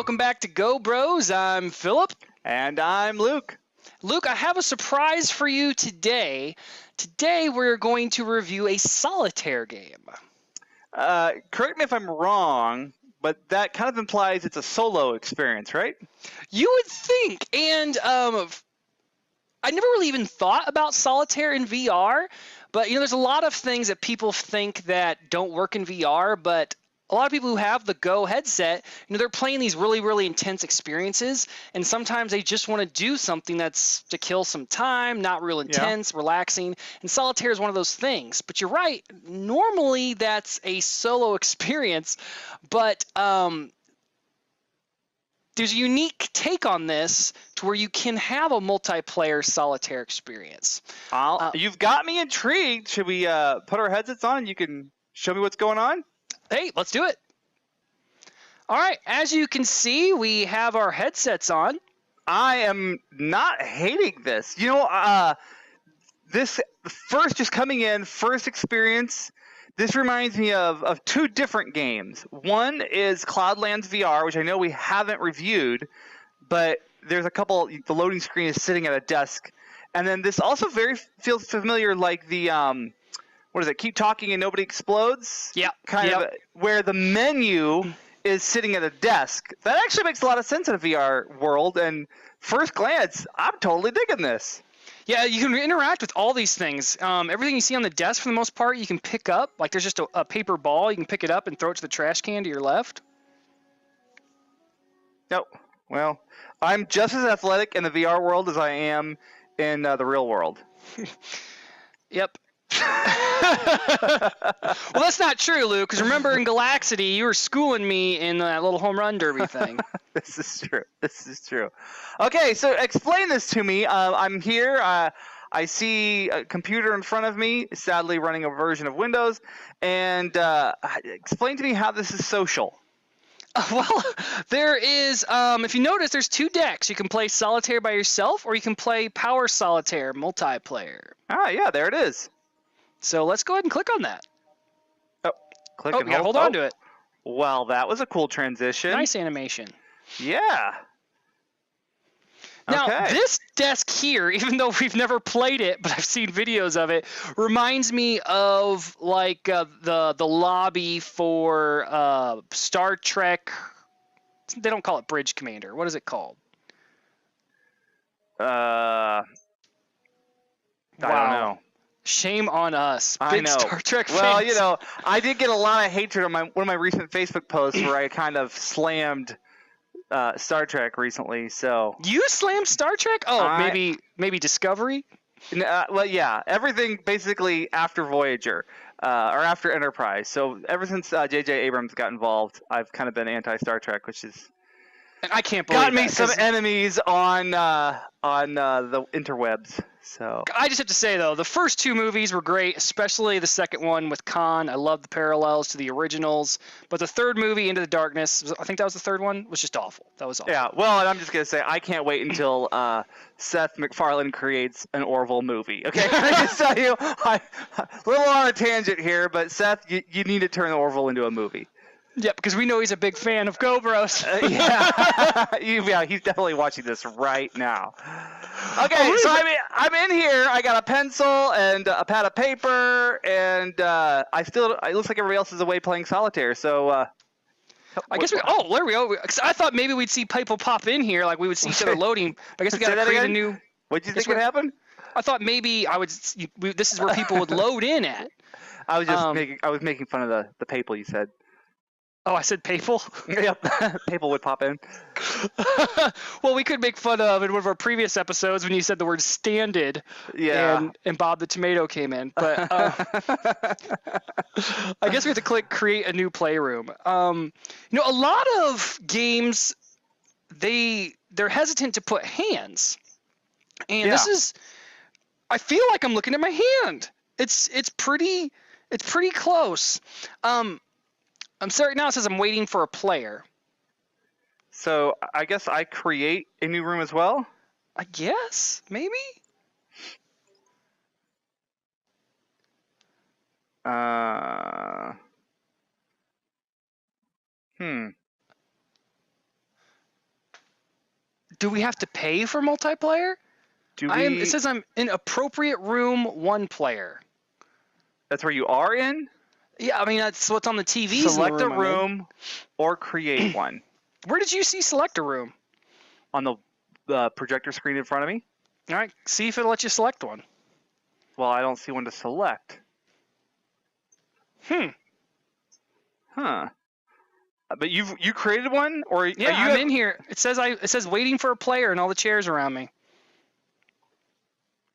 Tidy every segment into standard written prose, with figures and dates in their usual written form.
welcome back to Go Bros. I'm Philip. And I'm Luke. Luke, I have a surprise for you today. Today we're going to review a solitaire game. Correct me if I'm wrong, but that kind of implies it's a solo experience, right? You would think, and I never really even thought about solitaire in VR, but there's a lot of things that people think that don't work in VR, but a lot of people who have the Go headset, they're playing these really, really intense experiences, and sometimes they just want to do something that's to kill some time, not real intense, relaxing, and solitaire is one of those things. But you're right, normally that's a solo experience, but there's a unique take on this to where you can have a multiplayer solitaire experience. You've got me intrigued. Should we put our headsets on and you can show me what's going on? Hey, let's do it. All right, as you can see, we have our headsets on. I am not hating this. This just coming in, first experience, this reminds me of two different games. One is Cloudlands VR, which I know we haven't reviewed, but there's a couple, the loading screen is sitting at a desk. And then this also feels familiar like the, what is it, Keep Talking and Nobody Explodes? Yeah. Kind of, where the menu is sitting at a desk. That actually makes a lot of sense in a VR world, and first glance, I'm totally digging this. Yeah, you can interact with all these things. Everything you see on the desk, for the most part, you can pick up. Like there's just a paper ball. You can pick it up and throw it to the trash can to your left. Nope. Well, I'm just as athletic in the VR world as I am in the real world. Yep. Well, that's not true, Luke, because remember in Galaxity, you were schooling me in that little home run derby thing. This is true. Okay, so explain this to me. I'm here. I see a computer in front of me, sadly running a version of Windows. And explain to me how this is social. Well, there is, if you notice, there's two decks. You can play solitaire by yourself, or you can play power solitaire multiplayer. Ah, yeah, there it is. So let's go ahead and click on that. Oh, click and hold on to it. Well, that was a cool transition. Nice animation. Yeah. Now, okay. This desk here, even though we've never played it, but I've seen videos of it, reminds me of like the lobby for Star Trek. They don't call it Bridge Commander. What is it called? I don't know. Shame on us. I Big know. Star Trek well, fans. I did get a lot of hatred on one of my recent Facebook posts where I kind of slammed Star Trek recently. So You slammed Star Trek? Oh, maybe Discovery? Well, yeah, everything basically after Voyager or after Enterprise. So ever since J.J. Abrams got involved, I've kind of been anti-Star Trek, which is I can't believe got me that, some enemies on the interwebs. So I just have to say, though, the first two movies were great, especially the second one with Khan. I love the parallels to the originals. But the third movie, Into the Darkness, I think that was the third one, was just awful. That was awful. yeah, well, and I'm just going to say, I can't wait until Seth MacFarlane creates an Orville movie. Okay, I just tell you, a little on a tangent here, but Seth, you need to turn Orville into a movie. Yep, because we know he's a big fan of Go Bros. Yeah. Yeah, he's definitely watching this right now. Okay, so I'm in here. I got a pencil and a pad of paper, and it looks like everybody else is away playing solitaire. So I guess there we go. 'Cause I thought maybe we'd see people pop in here, like we would see each other loading. I guess we got to create a new. What'd you think would happen? I thought maybe this is where people would load in at. I was making fun of the people you said. Oh, I said Papal? Yep, people would pop in. Well, we could make fun of in one of our previous episodes when you said the word standard. Yeah. And Bob the Tomato came in. But I guess we have to click create a new playroom. A lot of games, they're hesitant to put hands. And this is, I feel like I'm looking at my hand. It's pretty close. I'm sorry, now it says I'm waiting for a player. So I guess I create a new room as well? I guess, maybe? Do we have to pay for multiplayer? It says I'm in appropriate room 1 player. That's where you are in? Yeah, I mean, that's what's on the TVs. Select in the room a room or create one. Where did you see select a room? On the projector screen in front of me? All right, see if it'll let you select one. Well, I don't see one to select. Huh. But you created one, or yeah, I'm in here. It says waiting for a player and all the chairs around me.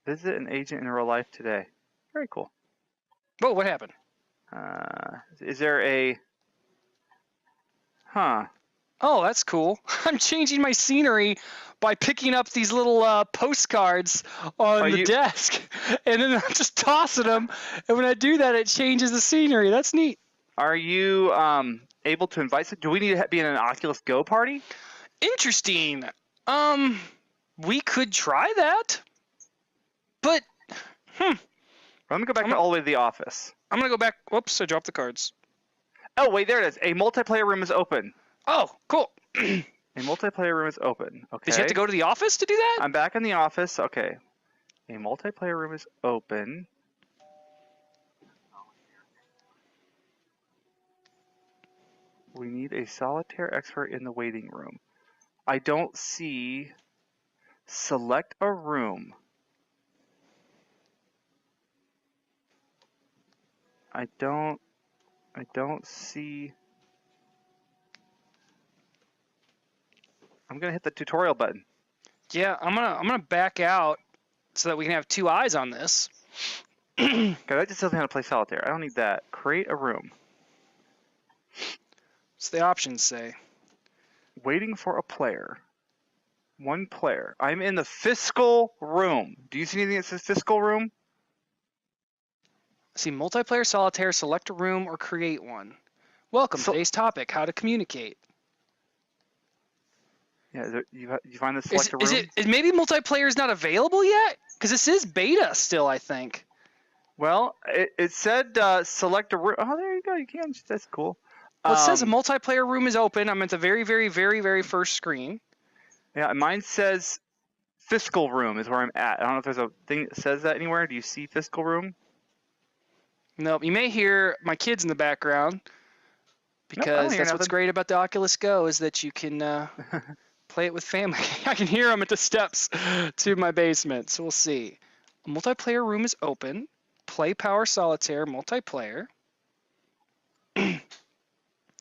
Visit an agent in real life today. Very cool. Whoa, what happened? Is there a? Huh. Oh, that's cool. I'm changing my scenery by picking up these little postcards on the desk, and then I'm just tossing them. And when I do that, it changes the scenery. That's neat. Are you able to invite? Do we need to be in an Oculus Go party? Interesting. We could try that, but I'm gonna go back all the way to the office. I'm gonna go back. Whoops, I dropped the cards. Oh wait, there it is. A multiplayer room is open. Oh, cool. A multiplayer room is open. Okay. Did you have to go to the office to do that? I'm back in the office. Okay. A multiplayer room is open. We need a solitaire expert in the waiting room. I don't see select a room. I don't see. I'm gonna hit the tutorial button. Yeah, I'm gonna back out so that we can have 2 eyes on this. Okay, that just tells me how to play solitaire. I don't need that. Create a room. What's the options say? Waiting for a player. 1 player. I'm in the fiscal room. Do you see anything that says fiscal room? See, multiplayer solitaire, select a room or create one. Welcome, today's topic, how to communicate. Yeah, you find the select a room? Is maybe multiplayer is not available yet? Because this is beta still, I think. Well, it said select a room. Oh, there you go. You can. That's cool. Well, it says a multiplayer room is open. I'm at the very, very, very, very first screen. Yeah, mine says fiscal room is where I'm at. I don't know if there's a thing that says that anywhere. Do you see fiscal room? Nope. You may hear my kids in the background because that's what's great about the Oculus Go is that you can play it with family. I can hear them at the steps to my basement. So we'll see. A multiplayer room is open. Play Power Solitaire multiplayer.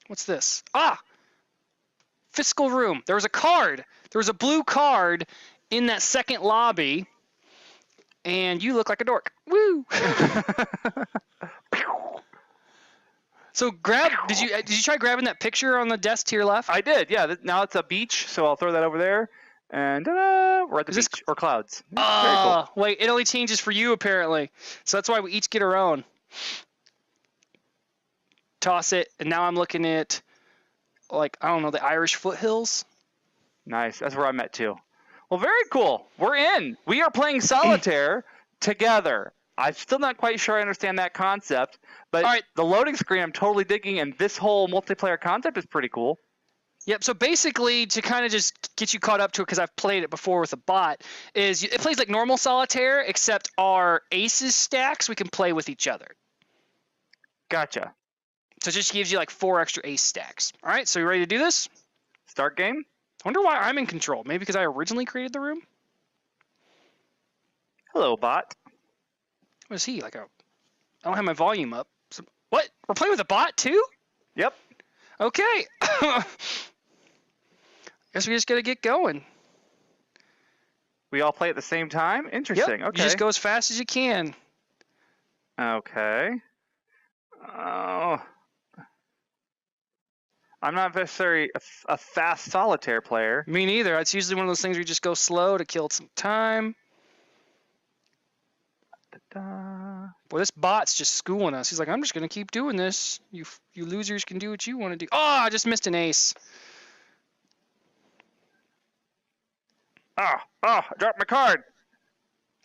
What's this? Ah! Fiscal room. There was a card. There was a blue card in that second lobby. And you look like a dork. Woo! So did you try grabbing that picture on the desk to your left? I did, yeah. Now it's a beach, so I'll throw that over there. And we're at the beach, or clouds. Very cool. Wait, it only changes for you apparently. So that's why we each get our own. Toss it, and now I'm looking at, like, I don't know, the Irish foothills. Nice, that's where I'm at too. Well, very cool. We're in. We are playing solitaire together. I'm still not quite sure I understand that concept, but the loading screen I'm totally digging, and this whole multiplayer concept is pretty cool. Yep, so basically, to kind of just get you caught up to it, because I've played it before with a bot, is it plays like normal solitaire, except our aces stacks we can play with each other. Gotcha. So it just gives you like 4 extra ace stacks. All right, so you ready to do this? Start game? I wonder why I'm in control. Maybe because I originally created the room? Hello, bot. What is he? I don't have my volume up. So, what? We're playing with a bot too? Yep. Okay. Guess we just gotta get going. We all play at the same time? Interesting. Yep. Okay. You just go as fast as you can. Okay. Oh. I'm not necessarily a fast solitaire player. Me neither. It's usually one of those things where you just go slow to kill some time. Da-da. Boy, this bot's just schooling us. He's like, I'm just going to keep doing this. You losers can do what you want to do. Oh, I just missed an ace. I dropped my card.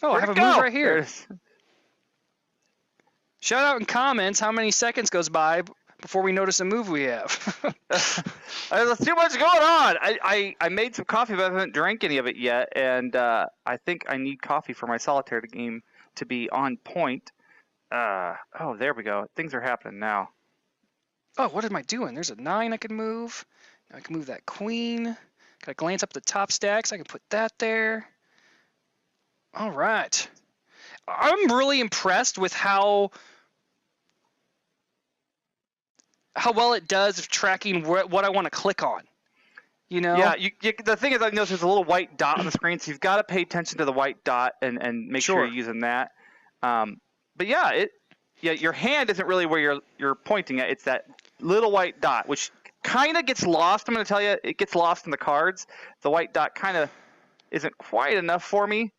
Oh, Where'd I have it a move go? right here. Shout out in comments how many seconds goes by before we notice a move we have. There's too much going on. I made some coffee, but I haven't drank any of it yet, and I think I need coffee for my solitaire game to be on point. Oh, there we go. Things are happening now. Oh, what am I doing? There's a 9 I can move. Now I can move that queen. Gotta glance up the top stacks. I can put that there. All right. I'm really impressed with how well it does of tracking what I want to click on. You know? Yeah, the thing is, I noticed there's a little white dot on the screen, so you've got to pay attention to the white dot and make sure you're using that. But yeah, your hand isn't really where you're pointing at. It's that little white dot, which kind of gets lost. I'm going to tell you, it gets lost in the cards. The white dot kind of isn't quite enough for me.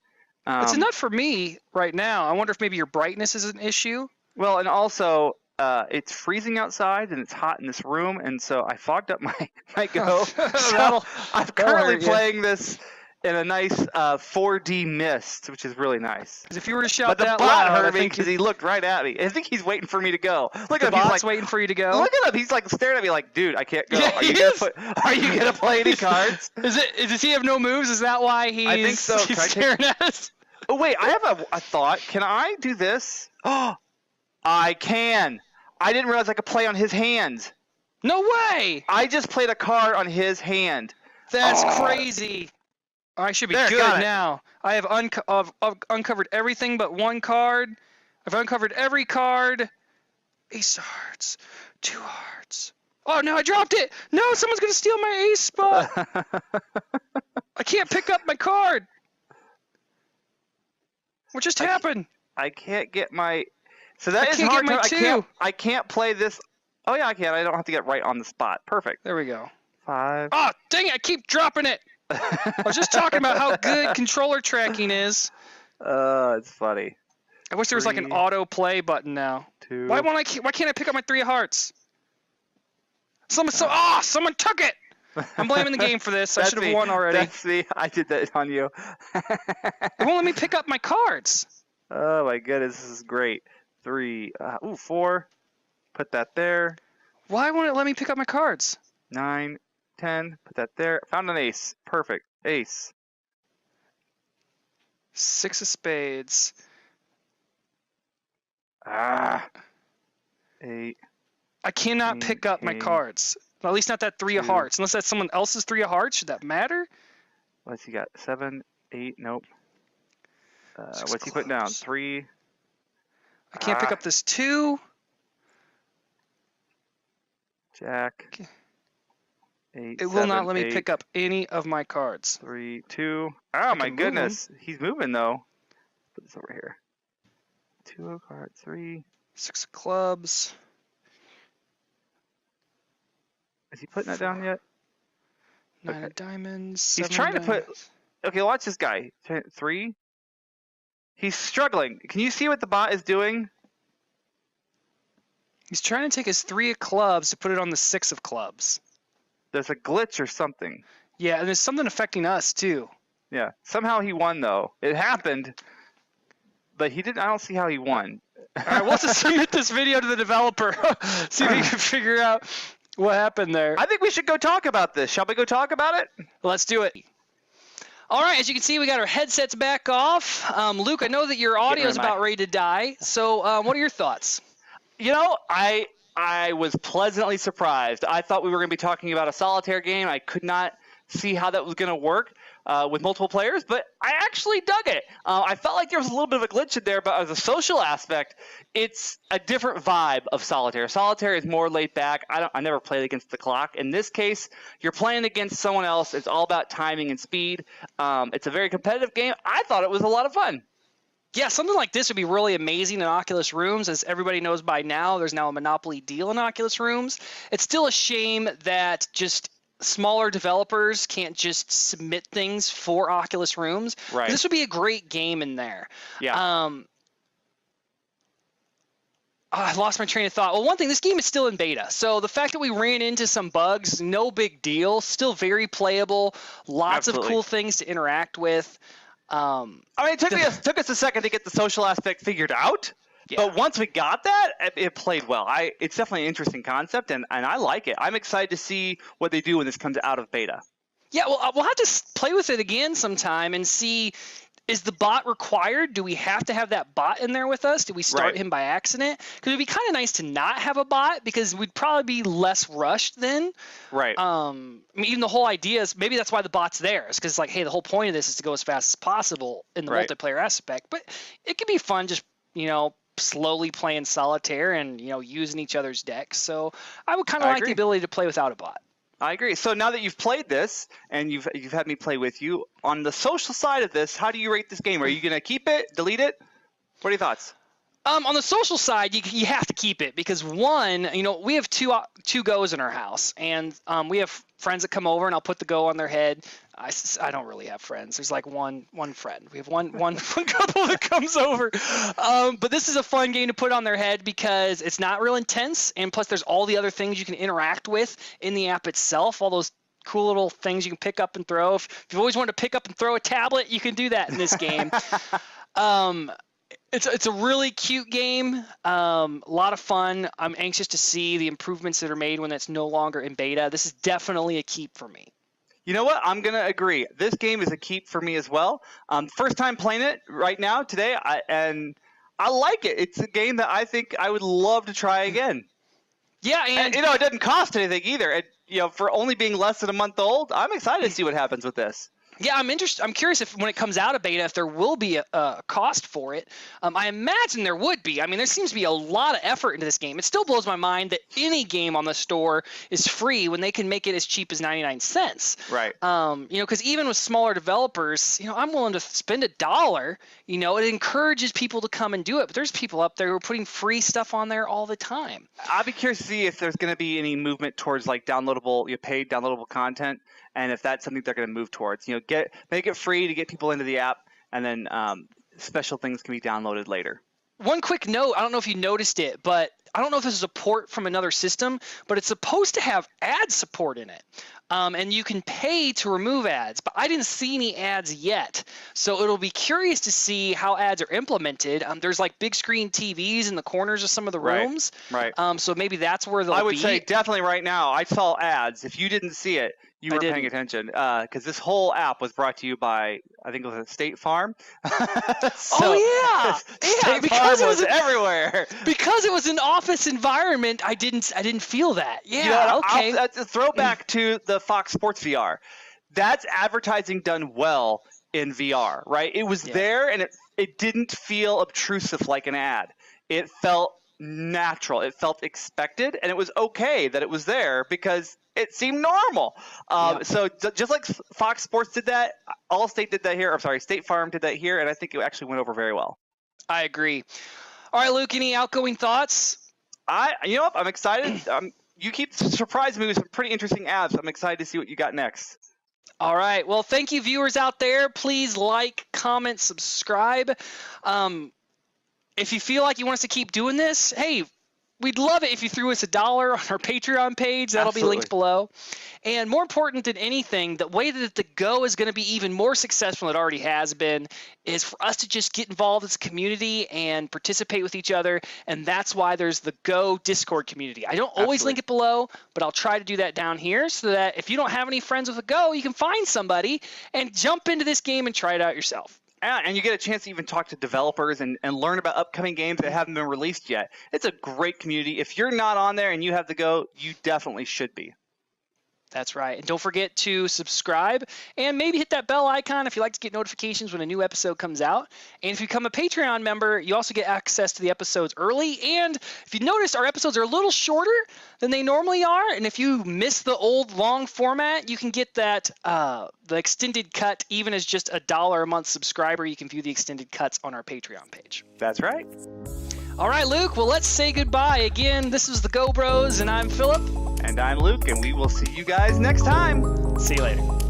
It's enough for me right now. I wonder if maybe your brightness is an issue. Well, and also it's freezing outside and it's hot in this room, and so I fogged up my Go. So I'm currently playing this in a nice 4D mist, which is really nice. Because if you were to shout that loud, bot heard me because he looked right at me. I think he's waiting for me to go. Look at him. He's like waiting for you to go. Look at him. He's like staring at me like, dude, I can't go. Yeah, Are you gonna play any cards? Does he have no moves? Is that why he's I think so. He's staring at us? Oh wait, I have a thought. Can I do this? Oh, I can. I didn't realize I could play on his hand. No way! I just played a card on his hand. That's crazy. I should be good now. I have uncovered everything but one card. I've uncovered every card. Ace of hearts. 2 hearts. Oh, no, I dropped it. No, someone's going to steal my ace spot. I can't pick up my card. What just happened? I can't get my... So that is hard. I can't play this... Oh, yeah, I can. I don't have to get right on the spot. Perfect. There we go. 5. Oh, dang it. I keep dropping it. I was just talking about how good controller tracking is. It's funny. I wish there was like an auto play button now. 2. Why can't I pick up my 3 of hearts? Someone took it. I'm blaming the game for this. I should have won already. That's me. I did that on you. It won't let me pick up my cards. Oh my goodness, this is great. 3. 4. Put that there. Why won't it let me pick up my cards? 9, 10. Put that there. Found an ace. Perfect. Ace. 6 of spades. 8. I cannot pick up my cards. Well, at least not that 3 of hearts. Unless that's someone else's 3 of hearts. Should that matter? What's he got? 7, 8. Nope. What's he putting down? 3. I can't pick up this 2. Jack. 8. It will not let me pick up any of my cards. 3, 2. Oh my goodness. He's moving though. Put this over here. 2 of cards. 3. 6 of clubs. Is he putting that down yet? 9 of diamonds. He's trying to put... Okay, watch this guy. 3. He's struggling. Can you see what the bot is doing? He's trying to take his 3 of clubs to put it on the 6 of clubs. There's a glitch or something. Yeah, and there's something affecting us too. Yeah. Somehow he won though. It happened, but he didn't. I don't see how he won. All right, we'll have to submit this video to the developer. See if we can figure out what happened there. I think we should go talk about this. Shall we go talk about it? Let's do it. All right, as you can see, we got our headsets back off. Luke, I know that your audio is about ready to die. So what are your thoughts? You know, I was pleasantly surprised. I thought we were going to be talking about a solitaire game. I could not see how that was going to work with multiple players, but I actually dug it. I felt like there was a little bit of a glitch in there, but as a social aspect, it's a different vibe of solitaire. Solitaire is more laid back. I never played against the clock. In this case, you're playing against someone else. It's all about timing and speed. It's a very competitive game. I thought it was a lot of fun. Yeah, something like this would be really amazing in Oculus Rooms. As everybody knows by now, there's now a Monopoly deal in Oculus Rooms. It's still a shame that just smaller developers can't just submit things for Oculus Rooms. Right. This would be a great game in there. Yeah. I lost my train of thought. Well, one thing, this game is still in beta. So the fact that we ran into some bugs, no big deal. Still very playable. Lots of cool things to interact with. I mean, it took us a second to get the social aspect figured out, But once we got that, it played well. It's definitely an interesting concept, and I like it. I'm excited to see what they do when this comes out of beta. Yeah, well, we'll have to play with it again sometime and see, is the bot required? Do we have to have that bot in there with us? Did we start him by accident? Because it would be kind of nice to not have a bot, because we'd probably be less rushed then. Right. I mean, even the whole idea is maybe that's why the bot's there. It's because, like, hey, the whole point of this is to go as fast as possible in the multiplayer aspect. But it can be fun just, slowly playing solitaire and, using each other's decks. So I would kind of like the ability to play without a bot. I agree. So now that you've played this and you've had me play with you, on the social side of this, how do you rate this game? Are you going to keep it, delete it? What are your thoughts? On the social side, you have to keep it because, one, we have two goes in our house, and we have friends that come over, and I'll put the go on their head. I don't really have friends. There's like one friend. We have one couple that comes over. But this is a fun game to put on their head because it's not real intense, and plus there's all the other things you can interact with in the app itself, all those cool little things you can pick up and throw. If you've always wanted to pick up and throw a tablet, you can do that in this game. It's a really cute game, a lot of fun. I'm anxious to see the improvements that are made when it's no longer in beta. This is definitely a keep for me. You know what? I'm going to agree. This game is a keep for me as well. First time playing it right now, today, and I like it. It's a game that I think I would love to try again. Yeah, and it doesn't cost anything either. For only being less than a month old, I'm excited to see what happens with this. Yeah, I'm curious if when it comes out of beta, if there will be a cost for it. I imagine there would be. I mean, there seems to be a lot of effort into this game. It still blows my mind that any game on the store is free when they can make it as cheap as 99 cents. Right. Because even with smaller developers, I'm willing to spend $1. It encourages people to come and do it. But there's people up there who are putting free stuff on there all the time. I'd be curious to see if there's going to be any movement towards like paid downloadable content. And if that's something they're going to move towards, make it free to get people into the app, and then special things can be downloaded later. One quick note, I don't know if you noticed it, but I don't know if this is a port from another system, but it's supposed to have ad support in it. And you can pay to remove ads, but I didn't see any ads yet. So it'll be curious to see how ads are implemented. There's like big screen TVs in the corners of some of the rooms. Right. So maybe that's where they'll be. I would say definitely right now. I saw ads. If you didn't see it, you weren't paying attention, because this whole app was brought to you by, I think it was State Farm. State Farm was everywhere. Because it was an office environment, I didn't feel that. Yeah, okay. That's a throwback to the Fox Sports VR. That's advertising done well in VR, right? It was there, and it didn't feel obtrusive like an ad. It felt natural. It felt expected, and it was okay that it was there because it seemed normal. So just like Fox Sports did that, Allstate did that here. I'm sorry, State Farm did that here, and I think it actually went over very well. I agree. All right, Luke, any outgoing thoughts? I'm excited. You keep surprising me with some pretty interesting apps. I'm excited to see what you got next. All right. Well, thank you, viewers out there. Please like, comment, subscribe. If you feel like you want us to keep doing this, hey, we'd love it if you threw us $1 on our Patreon page. That'll be linked below. And more important than anything, the way that the Go is going to be even more successful than it already has been is for us to just get involved as a community and participate with each other. And that's why there's the Go Discord community. I don't always link it below, but I'll try to do that down here so that if you don't have any friends with a Go, you can find somebody and jump into this game and try it out yourself. And you get a chance to even talk to developers and learn about upcoming games that haven't been released yet. It's a great community. If you're not on there and you have the Go, you definitely should be. That's right. And don't forget to subscribe and maybe hit that bell icon if you like to get notifications when a new episode comes out. And if you become a Patreon member, you also get access to the episodes early. And if you notice, our episodes are a little shorter than they normally are. And if you miss the old long format, you can get that the extended cut even as just $1 a month subscriber. You can view the extended cuts on our Patreon page. That's right. All right, Luke. Well, let's say goodbye. Again, this is the Go Bros, and I'm Philip. And I'm Luke, and we will see you guys next time. See you later.